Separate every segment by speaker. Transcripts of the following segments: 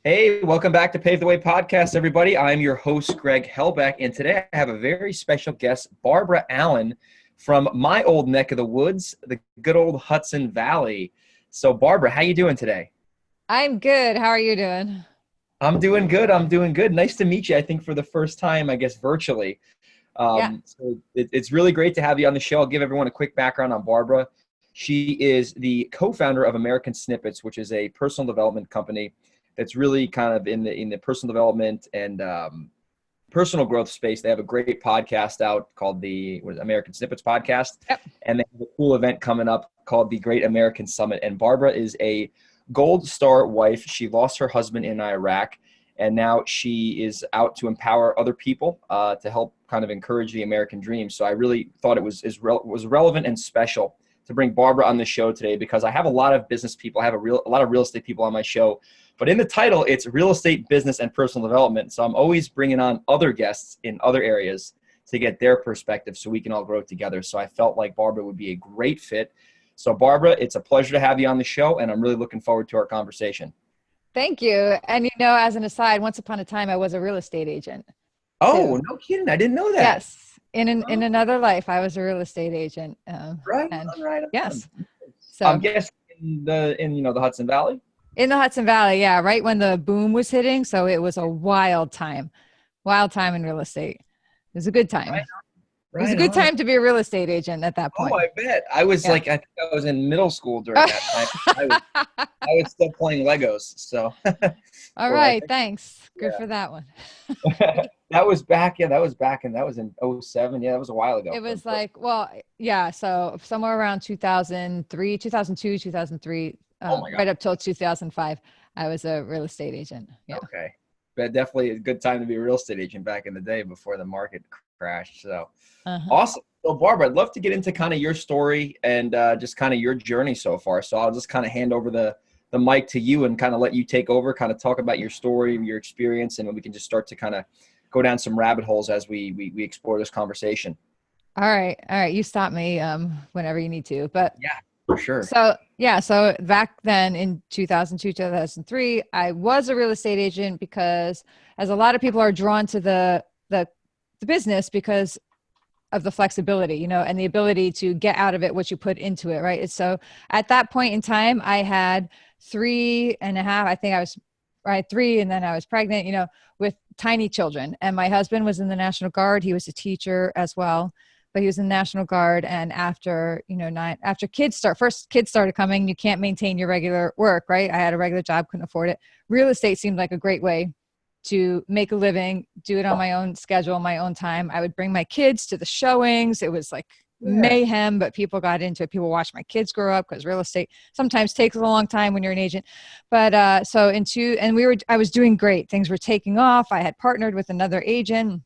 Speaker 1: Hey, welcome back to Pave the Way podcast, everybody. I'm your host, Greg Helbeck, and today I have a very special guest, Barbara Allen from my old neck of the woods, the good old Hudson Valley. So, Barbara, how you doing today?
Speaker 2: I'm good. How are you doing?
Speaker 1: I'm doing good. I'm doing good. Nice to meet you, I think, for the first time, I guess, virtually.
Speaker 2: Yeah.
Speaker 1: It's really great to have you on the show. I'll give everyone a quick background on Barbara. She is the co-founder of American Snippets, which is a personal development company that's really kind of in the personal development and personal growth space. They have a great podcast out called the American Snippets podcast,
Speaker 2: Yep.
Speaker 1: and they have a cool event coming up called the Great American Summit. And Barbara is a Gold Star wife. She lost her husband in Iraq, and now she is out to empower other people to help kind of encourage the American dream. So I really thought it was relevant and special to bring Barbara on the show today, because I have a lot of business people. I have a lot of real estate people on my show, but in the title, it's real estate, business, and personal development. So I'm always bringing on other guests in other areas to get their perspective so we can all grow together. So I felt like Barbara would be a great fit. So Barbara, it's a pleasure to have you on the show, and I'm really looking forward to our conversation.
Speaker 2: Thank you. And as an aside, once upon a time I was a real estate agent
Speaker 1: Oh,
Speaker 2: too.
Speaker 1: no kidding. I didn't know that.
Speaker 2: Yes. In
Speaker 1: Oh,
Speaker 2: another life, I was a real estate agent.
Speaker 1: right
Speaker 2: And
Speaker 1: on, right on.
Speaker 2: yes.
Speaker 1: I'm
Speaker 2: So
Speaker 1: guessing in the Hudson Valley.
Speaker 2: in the Hudson Valley, yeah, right when the boom was hitting. So it was a wild time in real estate. It was a good time.
Speaker 1: Right,
Speaker 2: It was a
Speaker 1: right
Speaker 2: good
Speaker 1: on.
Speaker 2: time to be a real estate agent at that
Speaker 1: Oh,
Speaker 2: point.
Speaker 1: I bet. I think I was in middle school during that time. I was still playing Legos. So,
Speaker 2: All
Speaker 1: or I
Speaker 2: right.
Speaker 1: think,
Speaker 2: Thanks. Good
Speaker 1: yeah.
Speaker 2: for that one.
Speaker 1: That was back. Yeah, that was in '07. Yeah, that was a while ago.
Speaker 2: It was like, well, yeah. So somewhere around 2003, 2002, 2003,
Speaker 1: Oh my God.
Speaker 2: right up till 2005, I was a real estate agent. Yeah.
Speaker 1: Okay. But definitely a good time to be a real estate agent back in the day before the market crashed. So
Speaker 2: Uh-huh.
Speaker 1: awesome. So Barbara, I'd love to get into kind of your story and just kind of your journey so far. So I'll just kind of hand over the mic to you and kind of let you take over, kind of talk about your story, your experience, and then we can just start to kind of go down some rabbit holes as we explore this conversation.
Speaker 2: All right. All right. You stop me whenever you need to. But
Speaker 1: Yeah, for sure.
Speaker 2: so, yeah. So back then in 2002, 2003, I was a real estate agent because, as a lot of people are drawn to the business because of the flexibility, and the ability to get out of it what you put into it, right? So at that point in time, I had three and a half, I think I was right, three, and then I was pregnant, with tiny children. And my husband was in the National Guard. He was a teacher as well, but he was in the National Guard. And after, after first kids started coming, you can't maintain your regular work, right? I had a regular job, couldn't afford it. Real estate seemed like a great way to make a living, do it on my own schedule, my own time. I would bring my kids to the showings. It was like
Speaker 1: Yeah.
Speaker 2: mayhem, but people got into it. People watched my kids grow up because real estate sometimes takes a long time when you're an agent. But I was doing great. Things were taking off. I had partnered with another agent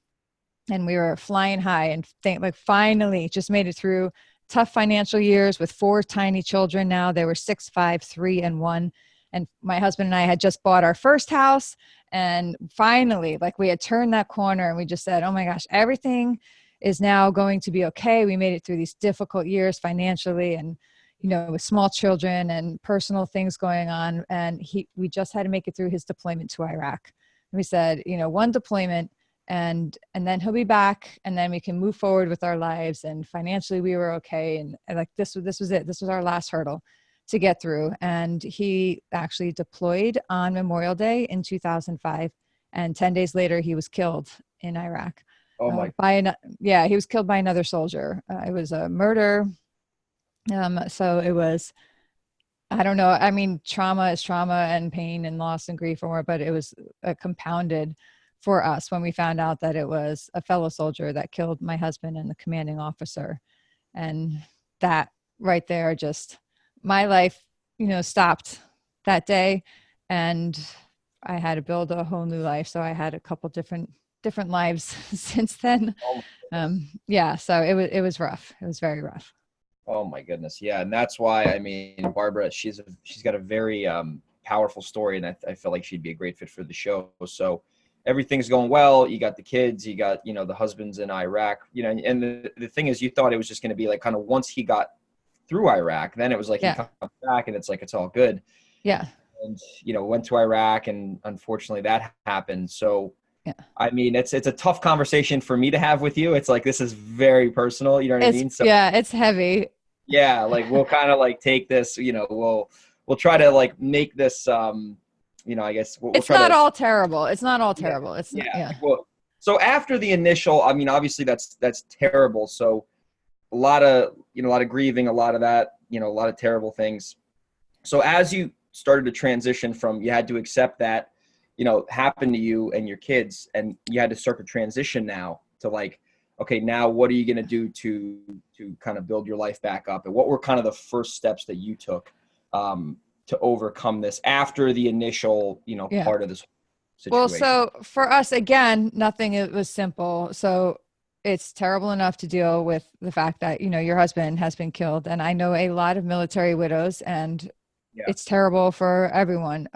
Speaker 2: and we were flying high and finally just made it through tough financial years with four tiny children. Now they were 6, 5, 3, and 1. And my husband and I had just bought our first house. And finally, like, we had turned that corner and we just said, oh my gosh, everything is now going to be okay. We made it through these difficult years financially and, with small children and personal things going on. And we just had to make it through his deployment to Iraq. And we said, one deployment and then he'll be back and then we can move forward with our lives. And financially we were okay. And like, this was it. This was our last hurdle to get through. And he actually deployed on Memorial Day in 2005. And 10 days later, he was killed in Iraq.
Speaker 1: Oh my.
Speaker 2: He was killed by another soldier. It was a murder. So it was, I don't know. I mean, trauma is trauma and pain and loss and grief and more, but it was compounded for us when we found out that it was a fellow soldier that killed my husband and the commanding officer. And that right there, just my life, stopped that day. And I had to build a whole new life. So I had a couple different lives since then.
Speaker 1: Oh,
Speaker 2: Yeah. So it was rough. It was very rough.
Speaker 1: oh my goodness. Yeah, and that's why I mean Barbara, she's got a very powerful story, and I feel like she'd be a great fit for the show. So everything's going well. You got the kids, you got the husbands in Iraq, and the thing is, you thought it was just going to be like kind of once he got through Iraq, then it was like he
Speaker 2: Yeah.
Speaker 1: comes back and it's like it's all good.
Speaker 2: Yeah.
Speaker 1: and, went to Iraq, and unfortunately that happened. So,
Speaker 2: Yeah.
Speaker 1: I mean, it's a tough conversation for me to have with you. It's like, this is very personal, you know what I mean? So
Speaker 2: Yeah, it's heavy.
Speaker 1: yeah, like we'll kind of like take this, we'll try to like make this, I guess we'll
Speaker 2: It's
Speaker 1: try
Speaker 2: not
Speaker 1: to,
Speaker 2: all terrible. It's not all
Speaker 1: yeah,
Speaker 2: terrible. It's not,
Speaker 1: yeah.
Speaker 2: yeah.
Speaker 1: Well, so after the initial, I mean, obviously that's terrible. So a lot of, a lot of grieving, a lot of that, a lot of terrible things. So as you started to transition from, you had to accept that, happened to you and your kids, and you had to start to transition now to like, okay, now what are you going to do to kind of build your life back up? And what were kind of the first steps that you took to overcome this after the initial,
Speaker 2: Yeah.
Speaker 1: part of this
Speaker 2: Well,
Speaker 1: situation?
Speaker 2: so for us, again, nothing it was simple. So it's terrible enough to deal with the fact that, your husband has been killed. And I know a lot of military widows, and
Speaker 1: Yeah.
Speaker 2: it's terrible for everyone.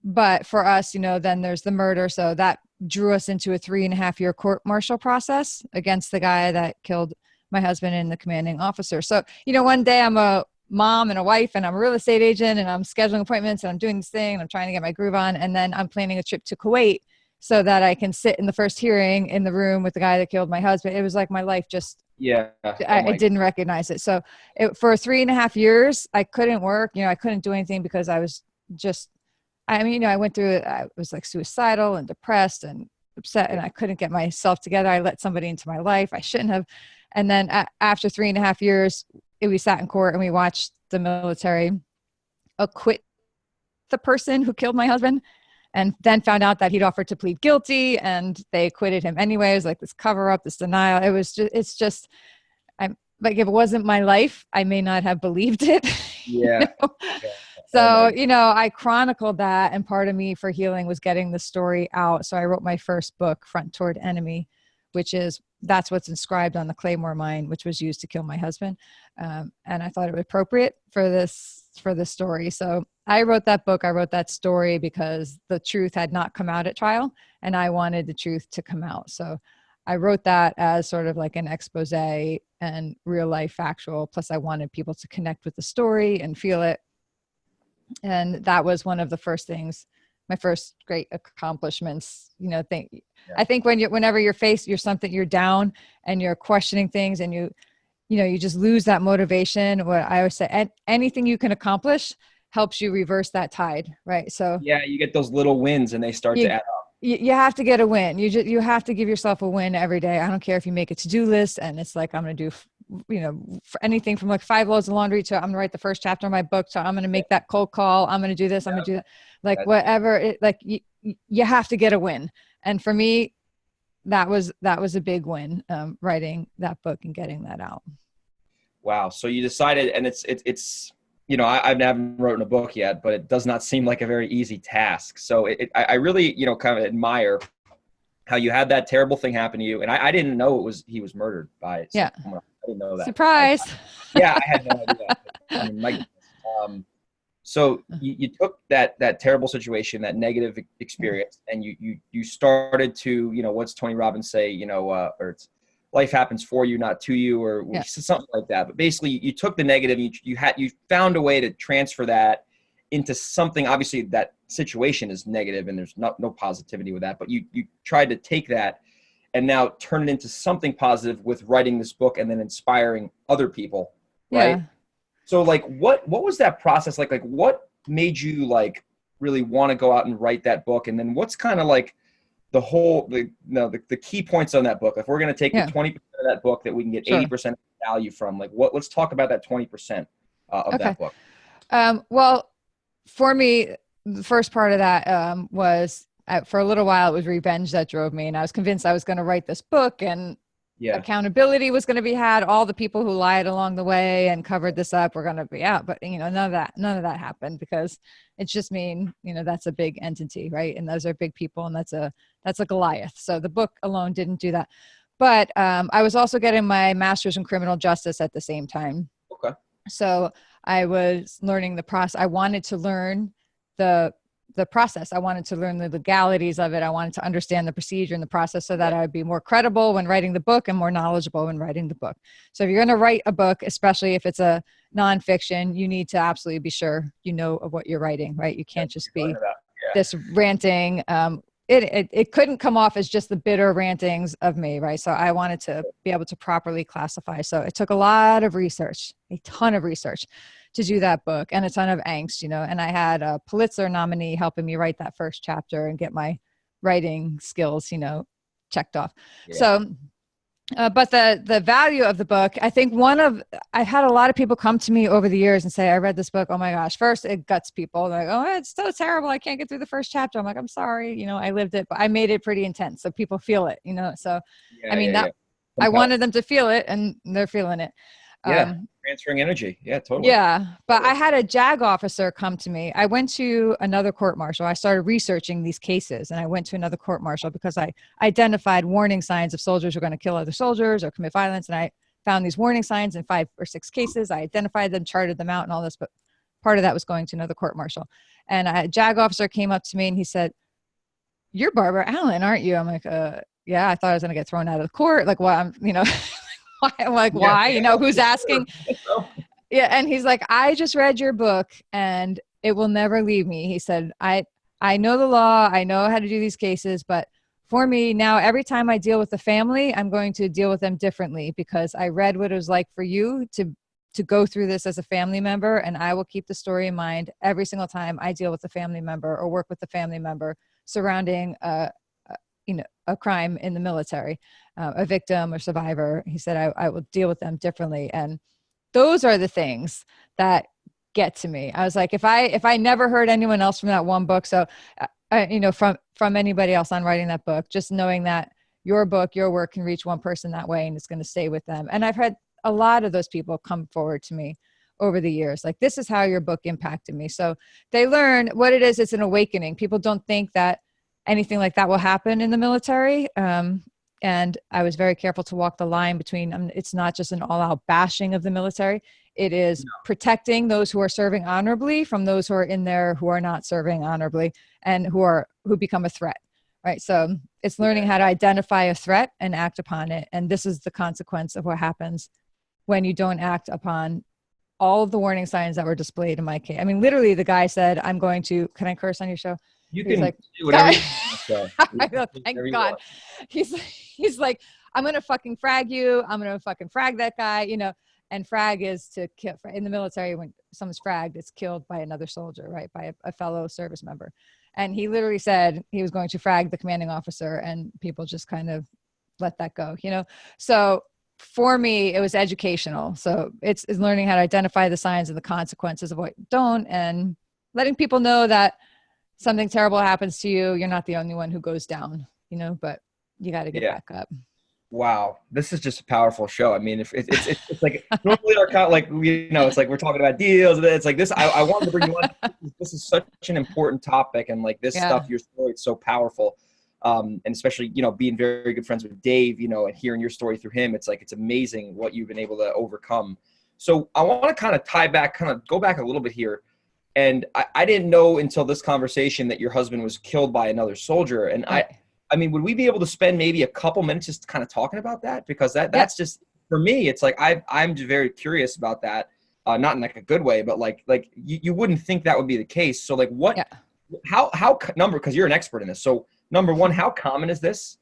Speaker 2: But for us, then there's the murder. So that drew us into a 3.5-year court martial process against the guy that killed my husband and the commanding officer. So, one day I'm a mom and a wife, and I'm a real estate agent, and I'm scheduling appointments, and I'm doing this thing, and I'm trying to get my groove on. And then I'm planning a trip to Kuwait so that I can sit in the first hearing in the room with the guy that killed my husband. It was like my life just,
Speaker 1: Yeah.
Speaker 2: I didn't recognize it. So for 3.5 years, I couldn't work, I couldn't do anything because I was just, I went through it. I was like suicidal and depressed and upset, and I couldn't get myself together. I let somebody into my life I shouldn't have. And then after 3.5 years, we sat in court and we watched the military acquit the person who killed my husband, and then found out that he'd offered to plead guilty, and they acquitted him anyway. It was like this cover up, this denial. It's just, I'm like, if it wasn't my life, I may not have believed it.
Speaker 1: Yeah. Yeah.
Speaker 2: So, I chronicled that, and part of me for healing was getting the story out. So I wrote my first book, Front Toward Enemy, that's what's inscribed on the Claymore mine, which was used to kill my husband. And I thought it was appropriate for this story. So I wrote that book. I wrote that story because the truth had not come out at trial, and I wanted the truth to come out. So I wrote that as sort of like an expose and real life factual. Plus I wanted people to connect with the story and feel it. And that was one of the first things, my first great accomplishments, I think whenever you're something, you're down and you're questioning things, and you just lose that motivation. What I always say, anything you can accomplish helps you reverse that tide. Right. So
Speaker 1: yeah, you get those little wins and they start to add up.
Speaker 2: You have to get a win. You have to give yourself a win every day. I don't care if you make a to-do list and it's like, I'm going to do, for anything from like 5 loads of laundry to I'm going to write the first chapter of my book. So I'm going to make that cold call. I'm going to do this. I'm going to do that. Like whatever you have to get a win. And for me, that was a big win, writing that book and getting that out.
Speaker 1: Wow. So you decided, and it's, I haven't written a book yet, but it does not seem like a very easy task. So I really, kind of admire how you had that terrible thing happen to you. And I didn't know he was murdered by someone. I didn't know that.
Speaker 2: Surprise.
Speaker 1: I had no idea. I mean, my goodness. So you took that terrible situation, that negative experience, and you started to, what's Tony Robbins say, or it's life happens for you, not to you, or something like that. But basically you took the negative, you found a way to transfer that into something. Obviously that situation is negative and there's no positivity with that, but you tried to take that and now turn it into something positive with writing this book and then inspiring other people. Right.
Speaker 2: Yeah.
Speaker 1: So like, what was that process like? Like what made you like really want to go out and write that book? And then what's kind of like the key points on that book? If we're going to take the 20% of that book that we can get 80% value from, like let's talk about that 20% of that book.
Speaker 2: Well, for me, the first part of that was for a little while, it was revenge that drove me. And I was convinced I was going to write this book, and accountability was going to be had. All the people who lied along the way and covered this up were going to be out. But, none of that happened, because it's just that's a big entity, right? And those are big people, and that's a Goliath. So the book alone didn't do that. But I was also getting my master's in criminal justice at the same time. Okay. So I was learning the process. I wanted to learn the the process. I wanted to learn the legalities of it. I wanted to understand the procedure and the process so that I would be more credible when writing the book and more knowledgeable when writing the book. So if you're going to write a book, especially if it's a nonfiction, you need to absolutely be sure you know of what you're writing, right? You can't just be this ranting. It couldn't come off as just the bitter rantings of me, right? So I wanted to be able to properly classify. So it took a lot of research, a ton of research to do that book, and a ton of angst, and I had a Pulitzer nominee helping me write that first chapter and get my writing skills, checked off. Yeah. So, but the value of the book, I think I've had a lot of people come to me over the years and say, I read this book. Oh my gosh. First it guts people. They're like, oh, it's so terrible. I can't get through the first chapter. I'm like, I'm sorry. I lived it, but I made it pretty intense. So people feel it, so, I wanted them to feel it, and they're feeling it.
Speaker 1: Transferring energy. Yeah, totally.
Speaker 2: Yeah. But I had a JAG officer come to me. I went to another court martial. I started researching these cases, and I went to another court martial because I identified warning signs of soldiers who are going to kill other soldiers or commit violence. And I found these warning signs in 5 or 6 cases. I identified them, charted them out and all this, but part of that was going to another court martial. And a JAG officer came up to me and he said, "You're Barbara Allen, aren't you?" I'm like, yeah, I thought I was going to get thrown out of the court. Like, well, I'm, I'm like, why? Who's asking? Yeah. And he's like, I just read your book and it will never leave me. He said, I know the law. I know how to do these cases, but for me now, every time I deal with a family, I'm going to deal with them differently because I read what it was like for you to go through this as a family member. And I will keep the story in mind every single time I deal with a family member or work with a family member surrounding a crime in the military, a victim or survivor. He said, I will deal with them differently. And those are the things that get to me. I was like, if I never heard anyone else from that one book, so, from anybody else on writing that book, just knowing that your book, your work can reach one person that way and it's going to stay with them. And I've had a lot of those people come forward to me over the years. Like, this is how your book impacted me. So they learn what it is. It's an awakening. People don't think that anything like that will happen in the military. And I was very careful to walk the line between, it's not just an all-out bashing of the military. It is protecting those who are serving honorably from those who are in there who are not serving honorably and who become a threat, right? So it's learning how to identify a threat and act upon it. And this is the consequence of what happens when you don't act upon all of the warning signs that were displayed in my case. I mean, literally the guy said, can I curse on your show?
Speaker 1: You can do whatever you want.
Speaker 2: I know, thank God. He's like, I'm going to fucking frag you. I'm going to fucking frag that guy, and frag is to kill. In the military, when someone's fragged, it's killed by another soldier, right? By a fellow service member. And he literally said he was going to frag the commanding officer, and people just kind of let that go, So for me, it was educational. So it's learning how to identify the signs and the consequences of what you don't, and letting people know that something terrible happens to you, you're not the only one who goes down, but you got to get back up.
Speaker 1: Wow. This is just a powerful show. I mean, if it's like normally our kind of like, it's like we're talking about deals. It's like this, I wanted to bring you on. This is such an important topic. And like this stuff, your story, it's so powerful. And especially, being very good friends with Dave, and hearing your story through him, it's like, it's amazing what you've been able to overcome. So I want to kind of go back a little bit here. And I didn't know until this conversation that your husband was killed by another soldier. And I mean, would we be able to spend maybe a couple minutes just kind of talking about that? Because that's just, for me, it's like, I'm just very curious about that. Not in like a good way, but like you wouldn't think that would be the case. So like because you're an expert in this. So number one, how common is this?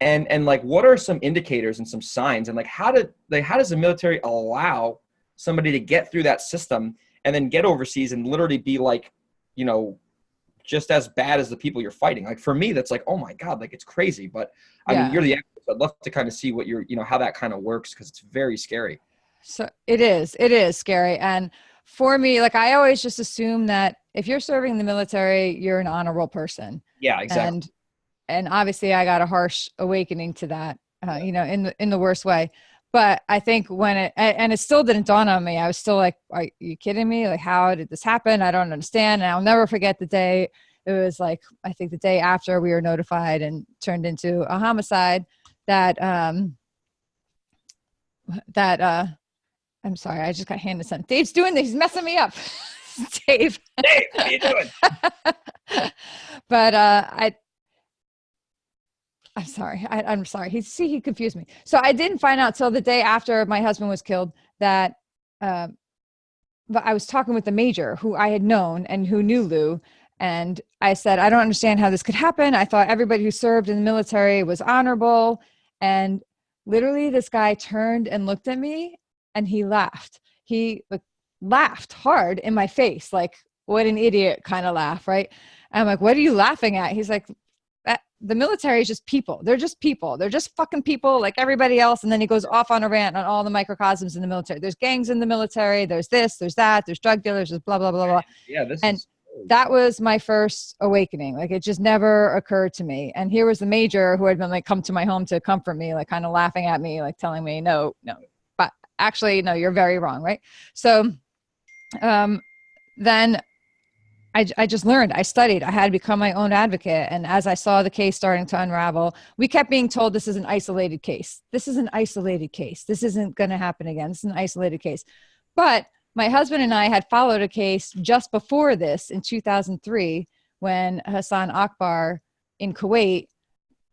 Speaker 1: And like, what are some indicators and some signs? And like, how does the military allow somebody to get through that system and then get overseas and literally be like, just as bad as the people you're fighting? Like for me, that's like, oh my God, like it's crazy. But I mean, you're the expert. So I'd love to kind of see what how that kind of works, because it's very scary.
Speaker 2: So it is scary. And for me, like, I always just assume that if you're serving in the military, you're an honorable person.
Speaker 1: Yeah, exactly.
Speaker 2: And obviously I got a harsh awakening to that, in the worst way. But I think and it still didn't dawn on me. I was still like, are you kidding me? Like, how did this happen? I don't understand. And I'll never forget the day. It was like, I think the day after we were notified and turned into a homicide that I'm sorry, I just got handed something. Dave's doing this. He's messing me up. Dave.
Speaker 1: Dave, what are you doing?
Speaker 2: But I'm sorry. I'm sorry. He confused me. So I didn't find out till the day after my husband was killed that, but I was talking with the major who I had known and who knew Lou. And I said, I don't understand how this could happen. I thought everybody who served in the military was honorable. And literally this guy turned and looked at me and he laughed. He laughed hard in my face. Like, what an idiot kind of laugh. Right. And I'm like, what are you laughing at? He's like, the military is just people. They're just people. They're just fucking people like everybody else. And then he goes off on a rant on all the microcosms in the military. There's gangs in the military. There's this, there's that, there's drug dealers, there's blah, blah, blah, blah.
Speaker 1: Yeah.
Speaker 2: That was my first awakening. Like, it just never occurred to me. And here was the major who had been like, come to my home to comfort me, like kind of laughing at me, like telling me, no, but actually, no, you're very wrong. Right. So, then I just learned, I studied, I had to become my own advocate. And as I saw the case starting to unravel, we kept being told this is an isolated case. This is an isolated case. This isn't going to happen again. This is an isolated case. But my husband and I had followed a case just before this in 2003 when Hassan Akbar in Kuwait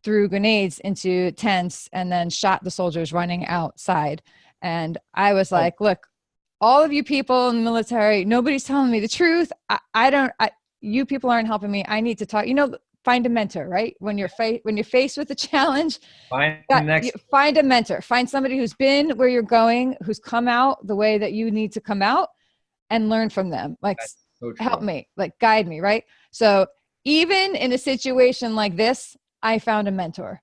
Speaker 2: threw grenades into tents and then shot the soldiers running outside. And I was like, look, all of you people in the military, nobody's telling me the truth. You people aren't helping me. I need to talk, find a mentor, right? When you're faced with a challenge, find a mentor, find somebody who's been where you're going, who's come out the way that you need to come out, and learn from them. Like, so help me, like guide me. Right. So even in a situation like this, I found a mentor.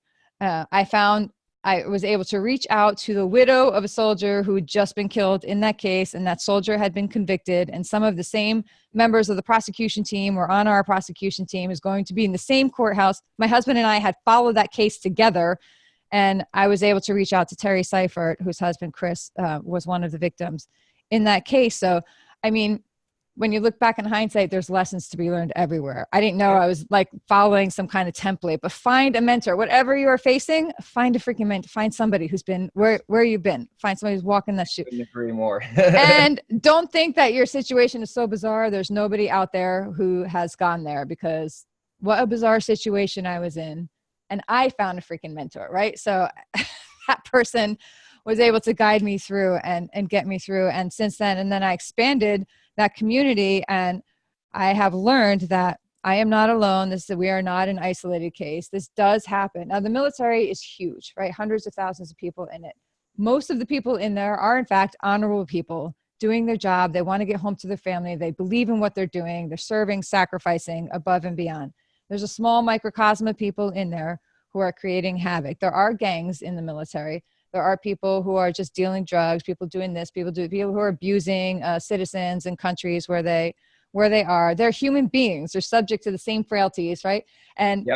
Speaker 2: I was able to reach out to the widow of a soldier who had just been killed in that case, and that soldier had been convicted. And some of the same members of the prosecution team were on our prosecution team, is going to be in the same courthouse. My husband and I had followed that case together, and I was able to reach out to Terry Seifert, whose husband, Chris, was one of the victims in that case. So, I mean, when you look back in hindsight, there's lessons to be learned everywhere. I didn't know I was like following some kind of template, but find a mentor. Whatever you are facing, find a freaking mentor. Find somebody who's been where you've been. Find somebody who's walking that shoe.
Speaker 1: Couldn't agree more.
Speaker 2: And don't think that your situation is so bizarre. There's nobody out there who has gone there, because what a bizarre situation I was in. And I found a freaking mentor, right? So that person was able to guide me through and get me through. And since then, and then I expanded that community, and I have learned that I am not alone. We are not an isolated case. This does happen. Now, the military is huge, right? Hundreds of thousands of people in it. Most of the people in there are, in fact, honorable people doing their job. They want to get home to their family. They believe in what they're doing. They're serving, sacrificing above and beyond. There's a small microcosm of people in there who are creating havoc. There are gangs in the military. There are people who are just dealing drugs, people doing this, people who are abusing citizens in countries where they are. They're human beings. They're subject to the same frailties, right? And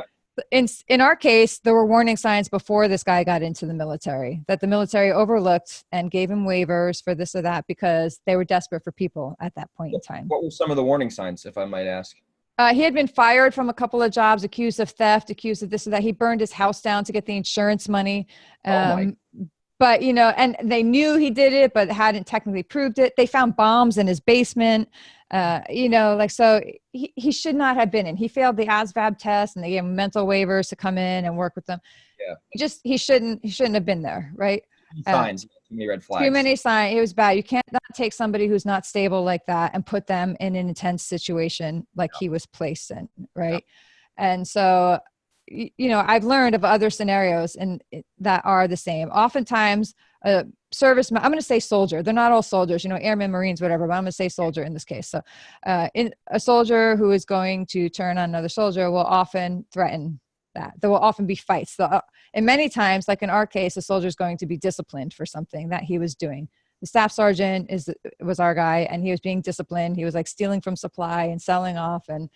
Speaker 2: in our case, there were warning signs before this guy got into the military that the military overlooked and gave him waivers for this or that because they were desperate for people at that point in time.
Speaker 1: What were some of the warning signs, if I might ask?
Speaker 2: He had been fired from a couple of jobs, accused of theft, accused of this or that. He burned his house down to get the insurance money. But, and they knew he did it, but hadn't technically proved it. They found bombs in his basement, so he should not have been in. He failed the ASVAB test, and they gave him mental waivers to come in and work with them. Yeah. He shouldn't have been there. Right.
Speaker 1: Signs, too many red flags.
Speaker 2: Too many signs. It was bad. You can't not take somebody who's not stable like that and put them in an intense situation like he was placed in. Right. Yeah. And so, I've learned of other scenarios that are the same. Oftentimes, servicemen, I'm going to say soldier. They're not all soldiers, airmen, Marines, whatever, but I'm going to say soldier in this case. So in a soldier who is going to turn on another soldier will often threaten that. There will often be fights. And many times, like in our case, a soldier is going to be disciplined for something that he was doing. The staff sergeant was our guy, and he was being disciplined. He was like stealing from supply and selling off and,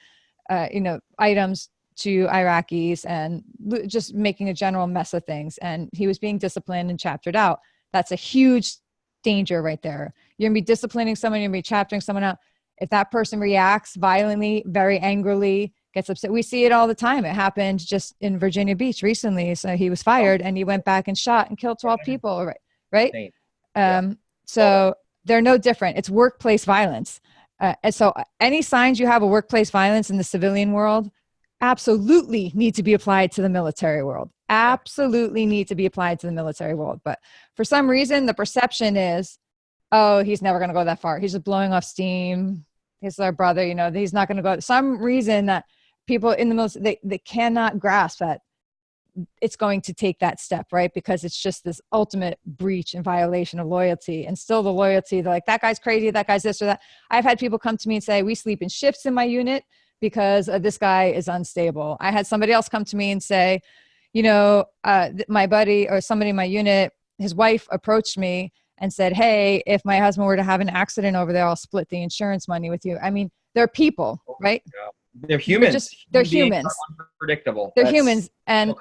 Speaker 2: items to Iraqis and just making a general mess of things. And he was being disciplined and chaptered out. That's a huge danger right there. You're gonna be disciplining someone, you're gonna be chaptering someone out. If that person reacts violently, very angrily, gets upset. We see it all the time. It happened just in Virginia Beach recently. So he was fired and he went back and shot and killed 12 people. Right. So they're no different. It's workplace violence. And so any signs you have of workplace violence in the civilian world absolutely need to be applied to the military world. Absolutely need to be applied to the military world. But for some reason, the perception is, oh, he's never going to go that far. He's just blowing off steam. He's our brother, you know, he's not going to go. Some reason that people in the military, they cannot grasp that it's going to take that step, right? Because it's just this ultimate breach and violation of loyalty. And still the loyalty, they're like, that guy's crazy, that guy's this or that. I've had people come to me and say, we sleep in shifts in my unit because this guy is unstable. I had somebody else come to me and say, you know, my buddy or somebody in my unit, his wife approached me and said, hey, if my husband were to have an accident over there, I'll split the insurance money with you. I mean, they're people, right?
Speaker 1: They're humans.
Speaker 2: They're humans.
Speaker 1: Unpredictable.
Speaker 2: They're humans. And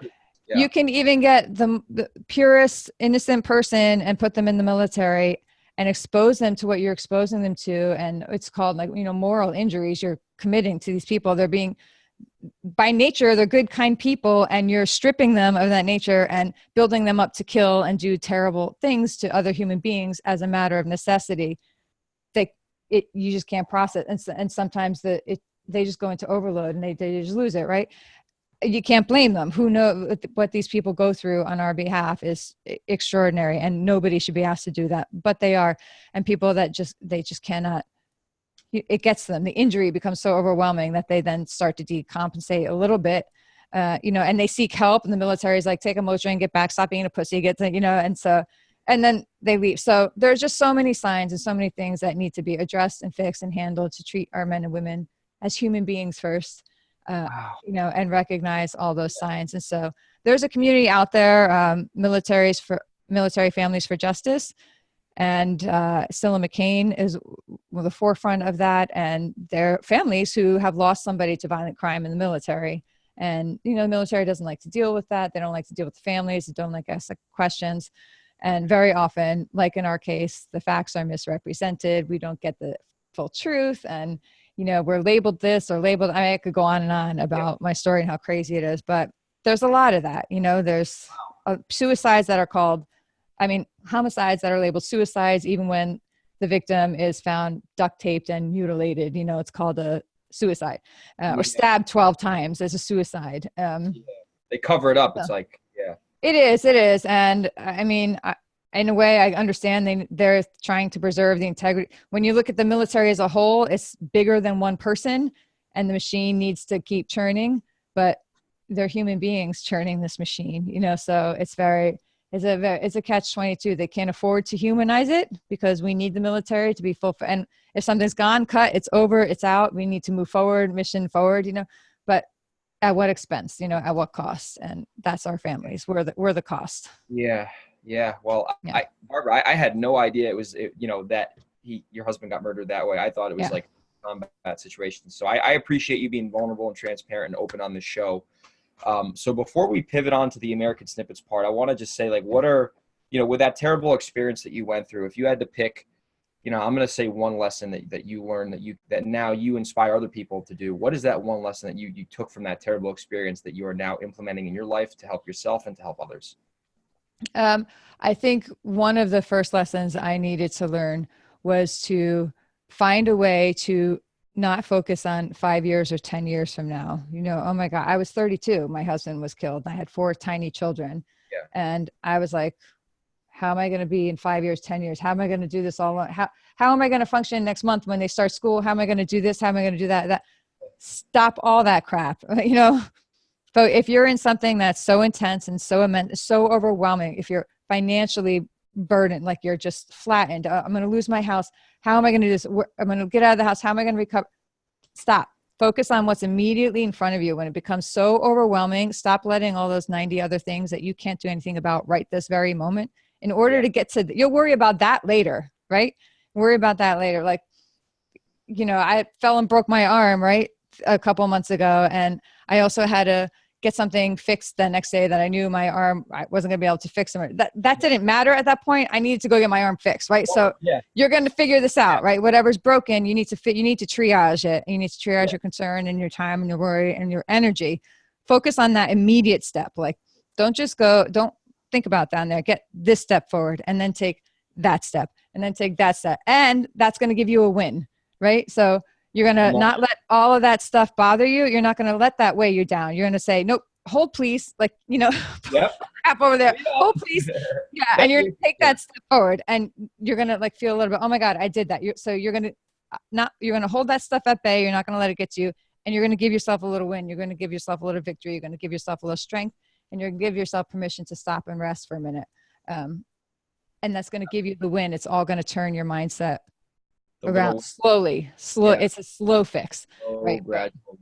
Speaker 2: you can even get the purest innocent person and put them in the military and expose them to what you're exposing them to. And it's called, like, you know, moral injuries you're committing to these people. They're being, by nature, they're good, kind people, and you're stripping them of that nature and building them up to kill and do terrible things to other human beings as a matter of necessity. You just can't process. And sometimes they just go into overload and they just lose it, right? You can't blame them. Who knows what these people go through on our behalf is extraordinary, and nobody should be asked to do that, but they are. And people that they just cannot, it gets them. The injury becomes so overwhelming that they then start to decompensate a little bit, you know, and they seek help, and the military is like, take a Motrin, get back, stop being a pussy, get to, you know, and then they leave. So there's just so many signs and so many things that need to be addressed and fixed and handled to treat our men and women as human beings first. You know, and recognize all those signs. And so there's a community out there, Military Families for Justice, and Cilla McCain is the forefront of that, and their families who have lost somebody to violent crime in the military. And, you know, the military doesn't like to deal with that. They don't like to deal with the families. They don't like to ask questions. And very often, like in our case, the facts are misrepresented. We don't get the full truth. And, you know, we're labeled this or labeled, I could go on and on about my story and how crazy it is, but there's a lot of that. You know, there's suicides that are called, homicides that are labeled suicides, even when the victim is found duct taped and mutilated. You know, it's called a suicide, or stabbed 12 times as a suicide.
Speaker 1: They cover it up. It's like,
Speaker 2: It is. And I mean, in a way, I understand they're trying to preserve the integrity. When you look at the military as a whole, it's bigger than one person, and the machine needs to keep churning, but they're human beings churning this machine, you know, so it's a catch-22. They can't afford to humanize it because we need the military to be full. And if something's gone, cut, it's over, it's out. We need to move forward, mission forward, you know, but at what expense, you know, at what cost? And that's our families. We're the cost.
Speaker 1: Yeah. Well, Barbara, I had no idea it was, you know, that your husband got murdered that way. I thought it was like a combat situation. So I appreciate you being vulnerable and transparent and open on this show. So before we pivot on to the American Snippets part, I want to just say, like, what are, you know, with that terrible experience that you went through, if you had to pick, you know, I'm going to say one lesson that you learned that now you inspire other people to do. What is that one lesson that you took from that terrible experience that you are now implementing in your life to help yourself and to help others?
Speaker 2: I think one of the first lessons I needed to learn was to find a way to not focus on 5 years or 10 years from now. You know, oh my God, I was 32. My husband was killed. I had 4 tiny children. And I was like, how am I going to be in 5 years, 10 years? How am I going to do this all? How am I going to function next month when they start school? How am I going to do this? How am I going to do that? Stop all that crap, you know? But if you're in something that's so intense and so immense, so overwhelming, if you're financially burdened, like you're just flattened, I'm going to lose my house. How am I going to do this? I'm going to get out of the house. How am I going to recover? Stop. Focus on what's immediately in front of you. When it becomes so overwhelming, stop letting all those 90 other things that you can't do anything about right this very moment. In order to get to, you'll worry about that later, right? Worry about that later. Like, you know, I fell and broke my arm, right, a couple months ago. And I also had to get something fixed the next day that I knew my arm, I wasn't going to be able to fix it. That didn't matter at that point. I needed to go get my arm fixed, right? So you're going to figure this out, right? Whatever's broken, you need to triage it. You need to triage your concern and your time and your worry and your energy. Focus on that immediate step. Like, don't think about down there. Get this step forward and then take that step and then take that step. And that's going to give you a win. right? So you're going to not let all of that stuff bother you. You're not going to let that weigh you down. You're going to say, nope, hold please. Like,
Speaker 1: Yep.
Speaker 2: crap over there. Hold please. Yeah. And
Speaker 1: Thank
Speaker 2: you're
Speaker 1: you.
Speaker 2: going to take that step forward and you're going to like feel a little bit, oh my God, I did that. So you're going to you're going to hold that stuff at bay. You're not going to let it get to you. And you're going to give yourself a little win. You're going to give yourself a little victory. You're going to give yourself a little strength and you're going to give yourself permission to stop and rest for a minute. And that's going to give you the win. It's all going to turn your mindset around slowly. Yeah. It's a slow fix. Right.
Speaker 1: Gradual.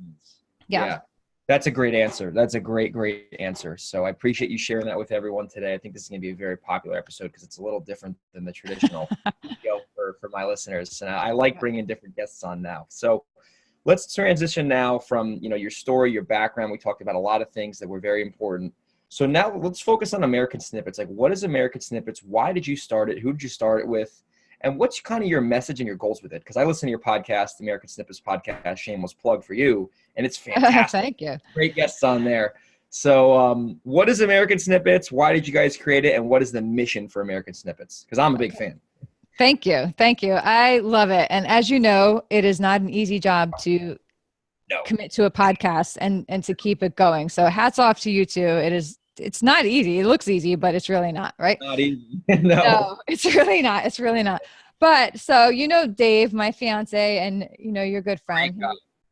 Speaker 2: Yeah.
Speaker 1: That's a great answer. That's a great answer. So I appreciate you sharing that with everyone today. I think this is going to be a very popular episode because it's a little different than the traditional for my listeners. And I like bringing different guests on now. So let's transition now from, your story, your background. We talked about a lot of things that were very important. So now let's focus on American Snippets. Like, what is American Snippets? Why did you start it? Who did you start it with? And what's kind of your message and your goals with it? Because I listen to your podcast, the American Snippets podcast, shameless plug for you, and it's fantastic.
Speaker 2: Thank you.
Speaker 1: Great guests on there. So what is American Snippets? Why did you guys create it? And what is the mission for American Snippets? Because I'm a big fan.
Speaker 2: Thank you. Thank you. I love it. And as you know, it is not an easy job to commit to a podcast and to keep it going. So hats off to you two. It's not easy. It looks easy, but it's really not, right?
Speaker 1: Not easy. No,
Speaker 2: it's really not. It's really not. But so, Dave, my fiance, and your good friend.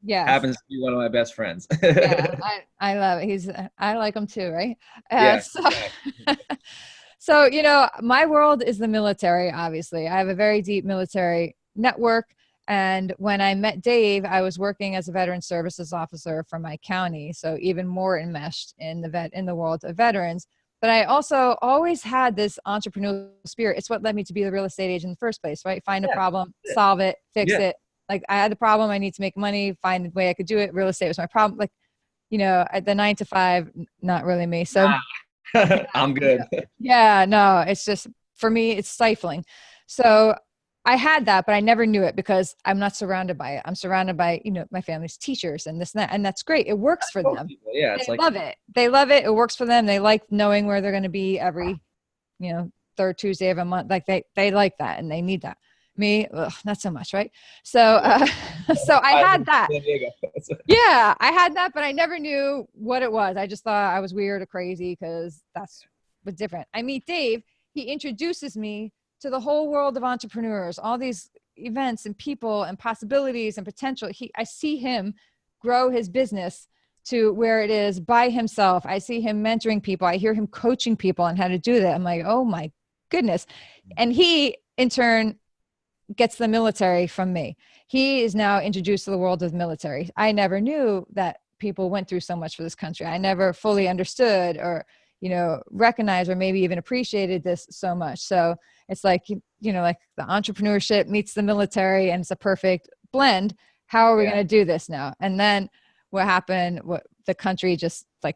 Speaker 2: Yeah.
Speaker 1: Happens to be one of my best friends.
Speaker 2: Yeah, I love it. I like him too, right?
Speaker 1: Yeah.
Speaker 2: So, my world is the military, obviously. I have a very deep military network. And when I met Dave, I was working as a veteran services officer for my county. So even more enmeshed in the world of veterans. But I also always had this entrepreneurial spirit. It's what led me to be the real estate agent in the first place, right? Find a problem, solve it, fix it. Like I had the problem, I need to make money, find a way I could do it. Real estate was my problem. Like, at the 9 to 5, not really me. So
Speaker 1: I'm good.
Speaker 2: Yeah, no, it's just, for me, it's stifling. So I had that, but I never knew it because I'm not surrounded by it. I'm surrounded by, my family's teachers and this and that. And that's great. It works for them.
Speaker 1: Yeah,
Speaker 2: they love it. They love it. It works for them. They like knowing where they're going to be every, third Tuesday of a month. Like they like that and they need that. Me, not so much, right? So, so I had that. Yeah, I had that, but I never knew what it was. I just thought I was weird or crazy because that's what's different. I meet Dave. He introduces me to the whole world of entrepreneurs, all these events and people and possibilities and potential. I see him grow his business to where it is by himself. I see him mentoring people. I hear him coaching people on how to do that. I'm like, oh my goodness. And he, in turn, gets the military from me. He is now introduced to the world of the military. I never knew that people went through so much for this country. I never fully understood or, recognized or maybe even appreciated this so much. So it's like, like the entrepreneurship meets the military and it's a perfect blend. How are we going to do this now? And then what happened, the country just like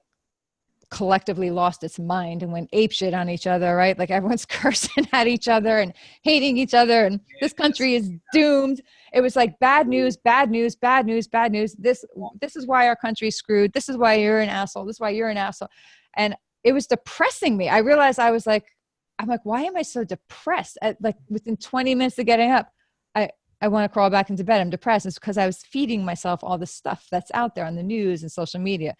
Speaker 2: collectively lost its mind and went apeshit on each other, right? Like everyone's cursing at each other and hating each other. And this country is doomed. It was like bad news, bad news, bad news, bad news. This is why our country's screwed. This is why you're an asshole. This is why you're an asshole. And it was depressing me. I realized I'm like, why am I so depressed? Within 20 minutes of getting up, I want to crawl back into bed. I'm depressed. It's because I was feeding myself all the stuff that's out there on the news and social media.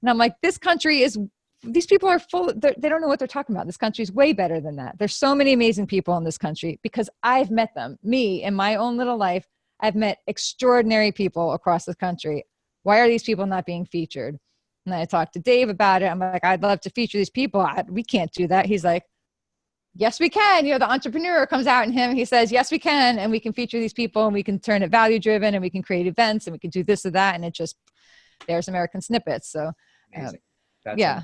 Speaker 2: And I'm like, these people are they don't know what they're talking about. This country is way better than that. There's so many amazing people in this country because I've met them. Me, in my own little life, I've met extraordinary people across the country. Why are these people not being featured? And I talked to Dave about it. I'm like, I'd love to feature these people. We can't do that. He's like, yes, we can. The entrepreneur comes out in him. He says, yes, we can. And we can feature these people and we can turn it value driven and we can create events and we can do this or that. And there's American Snippets. So,
Speaker 1: yeah.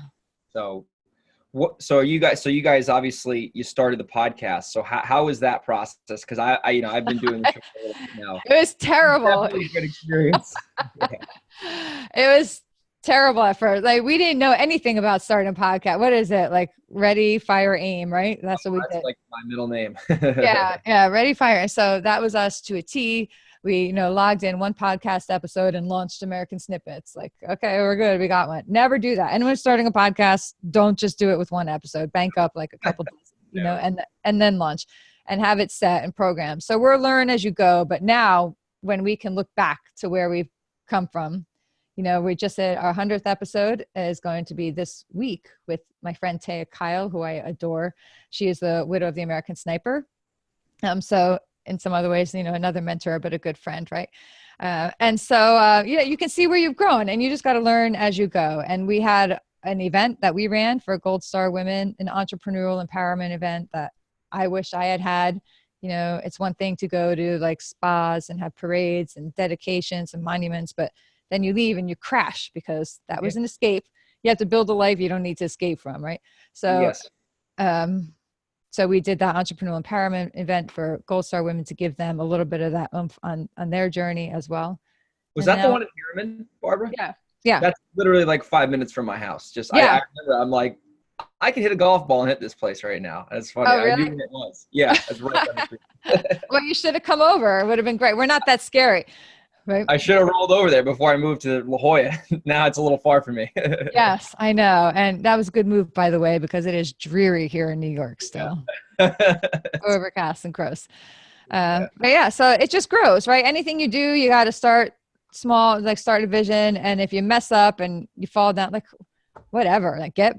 Speaker 1: So you guys obviously you started the podcast. So how was that process? Cause I've been doing this for a little bit now.
Speaker 2: It was terrible.
Speaker 1: Definitely a good experience.
Speaker 2: It was terrible at first. Like we didn't know anything about starting a podcast. What is it? Like ready, fire, aim, right? That's what we did.
Speaker 1: Like my middle name.
Speaker 2: Yeah. Ready, fire. So that was us to a T. We, logged in one podcast episode and launched American Snippets. Like, okay, we're good. We got one. Never do that. Anyone starting a podcast, don't just do it with one episode. Bank up like a couple, and then launch and have it set and programmed. So we're learn as you go. But now when we can look back to where we've come from. You know, we just said our 100th episode is going to be this week with my friend Taya Kyle, who I adore. She is the widow of the American sniper. So in some other ways, you know, another mentor, but a good friend, right? You can see where you've grown, and you just got to learn as you go. And we had an event that we ran for Gold Star Women, an entrepreneurial empowerment event that I wish I had. You know, it's one thing to go to like spas and have parades and dedications and monuments, but then you leave and you crash because that was an escape. You have to build a life you don't need to escape from, right? So, so we did that entrepreneurial empowerment event for Gold Star Women to give them a little bit of that oomph on their journey as well.
Speaker 1: Was that the one in Harriman, Barbara?
Speaker 2: Yeah. Yeah.
Speaker 1: That's literally like 5 minutes from my house. I remember, I'm like, I could hit a golf ball and hit this place right now. That's funny.
Speaker 2: Oh, really?
Speaker 1: I knew what it was. Yeah. It's right down the street.
Speaker 2: Well, you should have come over. It would have been great. We're not that scary. Right.
Speaker 1: I should have rolled over there before I moved to La Jolla. Now it's a little far for me.
Speaker 2: Yes, I know. And that was a good move, by the way, because it is dreary here in New York still. Overcast and gross. But yeah, so it just grows, right? Anything you do, you got to start small, like start a vision. And if you mess up and you fall down, like whatever, like go.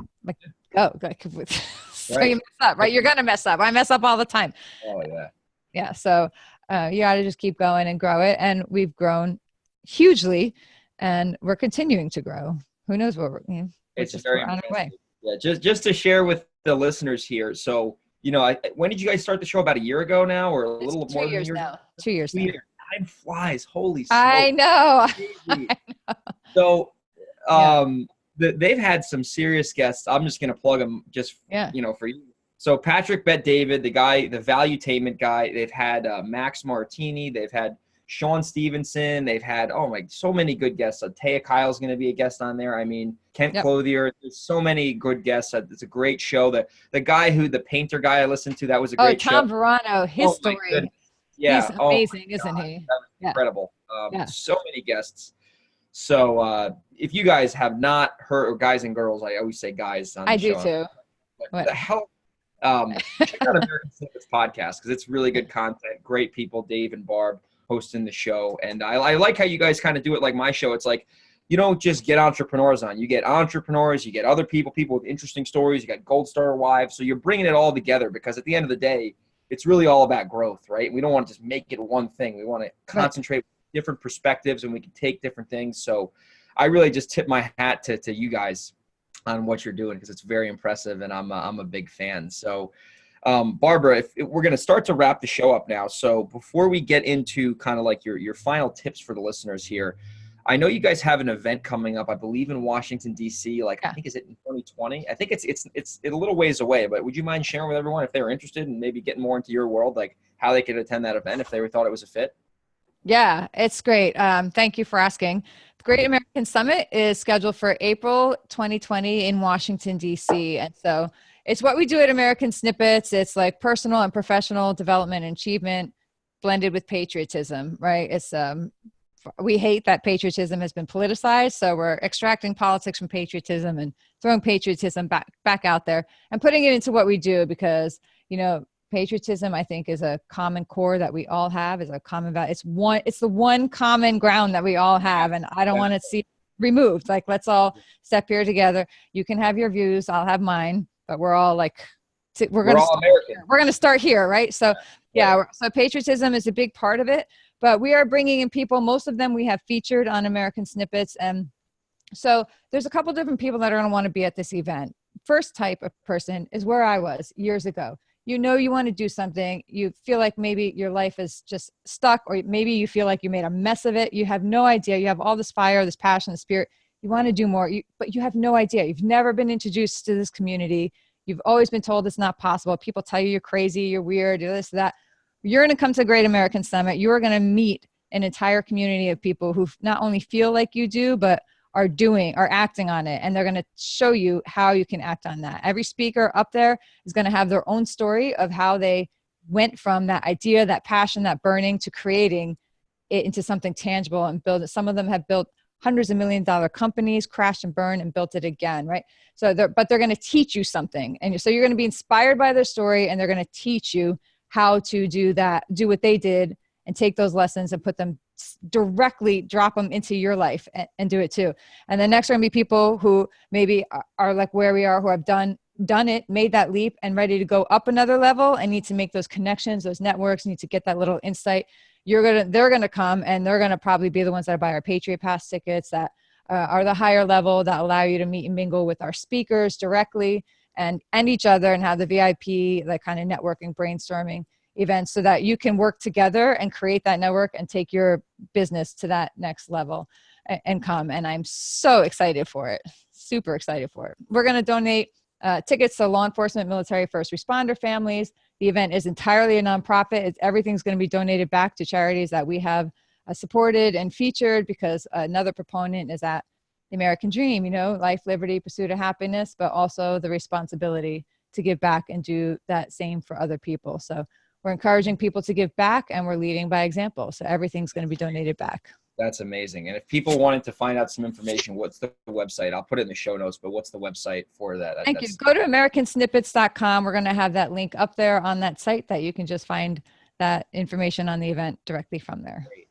Speaker 2: So you mess up, right? You're going to mess up. I mess up all the time.
Speaker 1: Oh, yeah.
Speaker 2: Yeah. So you got to just keep going and grow it. And we've grown hugely and we're continuing to grow. Who knows what
Speaker 1: it's just very on our way. Yeah. Just to share with the listeners here. So, you know, when did you guys start the show? About a year ago now, or a little more than a year now?
Speaker 2: 2 years now.
Speaker 1: Time flies. Holy smokes.
Speaker 2: I know.
Speaker 1: So, they've had some serious guests. I'm just going to plug them for you. So Patrick Bet David, the Valuetainment guy, they've had Max Martini, they've had Sean Stevenson, they've had, so many good guests. Taya Kyle's going to be a guest on there. I mean, Kent Clothier, there's so many good guests. It's a great show. The guy the painter guy I listened to, that was a great show.
Speaker 2: Tom Verano, his story.
Speaker 1: Yeah.
Speaker 2: He's amazing, isn't he?
Speaker 1: That was incredible. So many guests. So if you guys have not heard, or guys and girls, I always say guys on the show.
Speaker 2: I do too.
Speaker 1: What the hell? Check out American Snippets podcast because it's really good content. Great people, Dave and Barb hosting the show. And I like how you guys kind of do it like my show. It's like, you don't just get entrepreneurs on. You get entrepreneurs, you get other people with interesting stories. You got Gold Star wives. So you're bringing it all together because at the end of the day, it's really all about growth, right? We don't want to just make it one thing. We want to concentrate with different perspectives and we can take different things. So I really just tip my hat to you guys on what you're doing because it's very impressive and I'm a big fan. So Barbara, if we're going to start to wrap the show up now. So before we get into kind of like your final tips for the listeners here, I know you guys have an event coming up, I believe in Washington, D.C. I think is it in 2020? I think it's a little ways away, but would you mind sharing with everyone if they were interested and maybe getting more into your world, like how they could attend that event if they thought it was a fit?
Speaker 2: Yeah, it's great. Thank you for asking. The Great American Summit is scheduled for April 2020 in Washington, D.C. And so it's what we do at American Snippets. It's like personal and professional development and achievement blended with patriotism, right? It's we hate that patriotism has been politicized. So we're extracting politics from patriotism and throwing patriotism back out there and putting it into what we do because, patriotism, I think, is a common core that we all have, is a common value. It's the one common ground that we all have. And I don't want to see removed. Like, let's all step here together. You can have your views. I'll have mine, but we're all we're going to start here. Right. So so patriotism is a big part of it, but we are bringing in people. Most of them we have featured on American Snippets. And so there's a couple different people that are going to want to be at this event. First type of person is where I was years ago. You want to do something. You feel like maybe your life is just stuck, or maybe you feel like you made a mess of it. You have no idea. You have all this fire, this passion, this spirit. You want to do more, but you have no idea. You've never been introduced to this community. You've always been told it's not possible. People tell you you're crazy, you're weird, you're this, that. You're going to come to the Great American Summit. You are going to meet an entire community of people who not only feel like you do, but are acting on it. And they're going to show you how you can act on that. Every speaker up there is going to have their own story of how they went from that idea, that passion, that burning, to creating it into something tangible and build it. Some of them have built hundreds of $1 million companies, crashed and burned and built it again. Right. So but they're going to teach you something. And so you're going to be inspired by their story, and they're going to teach you how to do that, do what they did, and take those lessons and put them directly drop them into your life and do it too. And the next are going to be people who maybe are like where we are, who have done it, made that leap and ready to go up another level and need to make those connections, those networks, need to get that little insight. They're going to come, and they're going to probably be the ones that buy our Patriot Pass tickets that are the higher level, that allow you to meet and mingle with our speakers directly and each other, and have the VIP, like kind of networking, brainstorming events, so that you can work together and create that network and take your business to that next level and come. And I'm so excited for it. Super excited for it. We're going to donate tickets to law enforcement, military, first responder families. The event is entirely a nonprofit. Everything's going to be donated back to charities that we have supported and featured, because another proponent is that the American dream, life, liberty, pursuit of happiness, but also the responsibility to give back and do that same for other people. So we're encouraging people to give back, and we're leading by example. So everything's going to be donated back.
Speaker 1: That's amazing. And if people wanted to find out some information, what's the website? I'll put it in the show notes, but what's the website for that?
Speaker 2: Thank you. Go to americansnippets.com. We're going to have that link up there on that site that you can just find that information on the event directly from there.
Speaker 1: Great.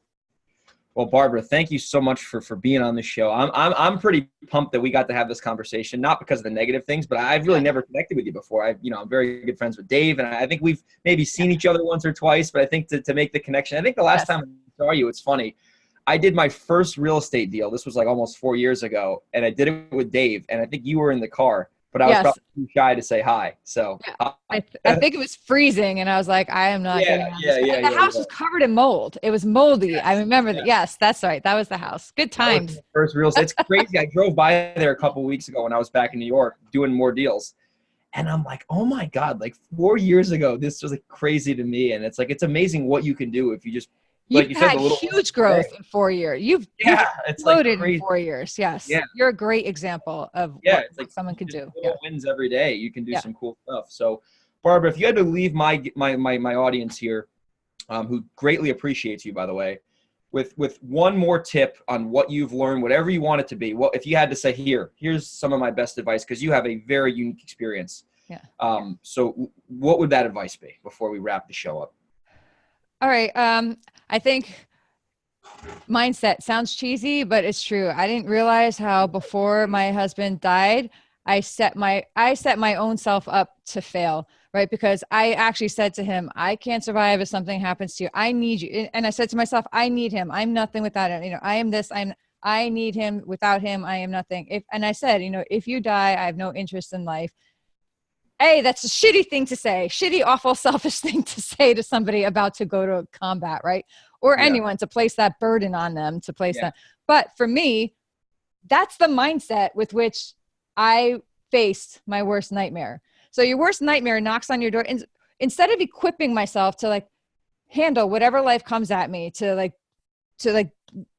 Speaker 1: Well, Barbara, thank you so much for being on the show. I'm pretty pumped that we got to have this conversation, not because of the negative things, but I've really never connected with you before. I'm very good friends with Dave, and I think we've maybe seen each other once or twice, but I think to make the connection, I think the last time I saw you, it's funny, I did my first real estate deal. This was like almost 4 years ago, and I did it with Dave, and I think you were in the car, but I was probably too shy to say hi. So
Speaker 2: I think it was freezing, and I was like, I am not getting on this. The house was covered in mold. It was moldy. Yes, I remember that. Yes, that's right. That was the house. Good times.
Speaker 1: First real estate. It's crazy. I drove by there a couple of weeks ago when I was back in New York doing more deals. And I'm like, oh my God, like 4 years ago, this was like crazy to me. And it's like, it's amazing what you can do if you just, like you said,
Speaker 2: had huge growth in 4 years. You've exploded in 4 years. Yes. Yeah. You're a great example of what it's like someone can do.
Speaker 1: Wins every day. You can do some cool stuff. So Barbara, if you had to leave my audience here, who greatly appreciates you, by the way, with one more tip on what you've learned, whatever you want it to be, if you had to say, here's some of my best advice, because you have a very unique experience.
Speaker 2: Yeah.
Speaker 1: So what would that advice be before we wrap the show up?
Speaker 2: All right. I think mindset sounds cheesy, but it's true. I didn't realize how before my husband died, I set my own self up to fail, right? Because I actually said to him, I can't survive if something happens to you. I need you. And I said to myself, I need him. I'm nothing without him. I am this, I need him. Without him, I am nothing. And I said, if you die, I have no interest in life. Hey, that's a shitty thing to say, shitty, awful, selfish thing to say to somebody about to go to combat, right? Or anyone, to place that burden on them, to place that. But for me, that's the mindset with which I faced my worst nightmare. So your worst nightmare knocks on your door. And instead of equipping myself to handle whatever life comes at me, to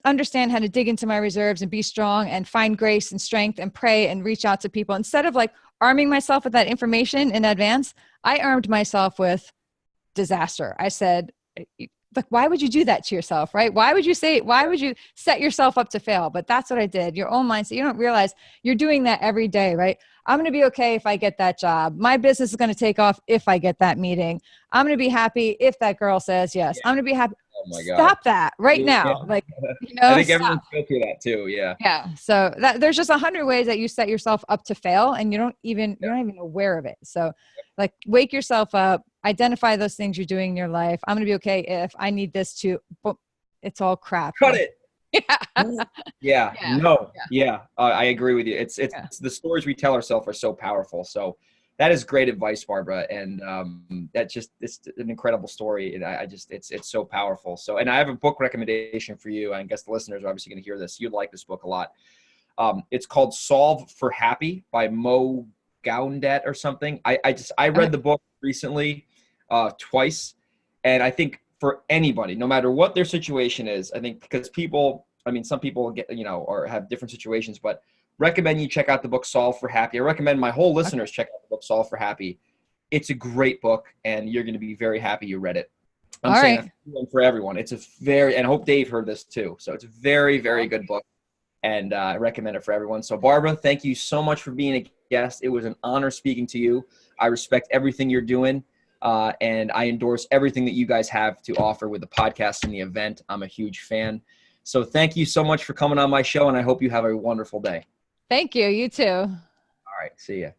Speaker 2: understand how to dig into my reserves and be strong and find grace and strength and pray and reach out to people, instead of arming myself with that information in advance, I armed myself with disaster. I said, why would you do that to yourself, right? Why would you set yourself up to fail? But that's what I did. Your own mindset. You don't realize you're doing that every day, right? I'm going to be okay if I get that job. My business is going to take off if I get that meeting. I'm going to be happy if that girl says yes. I'm going to be happy. Oh my God. Stop that right now.
Speaker 1: I think everyone's go through that too. Yeah.
Speaker 2: Yeah. So there's just 100 ways that you set yourself up to fail, and you're not even aware of it. So wake yourself up, identify those things you're doing in your life. I'm going to be okay if I need this to, it's all crap.
Speaker 1: Cut it. I agree with you. It's the stories we tell ourselves are so powerful. So that is great advice, Barbara. And it's an incredible story. And it's so powerful. So, and I have a book recommendation for you. I guess the listeners are obviously going to hear this. You'd like this book a lot. It's called Solve for Happy by Mo Gaudet or something. I read the book recently twice. And I think for anybody, no matter what their situation is, I think because some people get, or have different situations, but recommend you check out the book Solve for Happy. I recommend my whole listeners check out the book Solve for Happy. It's a great book, and you're going to be very happy you read it. I'm saying that for everyone. It's and I hope Dave heard this too. So it's a very, very good book, and I recommend it for everyone. So Barbara, thank you so much for being a guest. It was an honor speaking to you. I respect everything you're doing. And I endorse everything that you guys have to offer with the podcast and the event. I'm a huge fan. So thank you so much for coming on my show, and I hope you have a wonderful day.
Speaker 2: Thank you. You too.
Speaker 1: All right. See ya.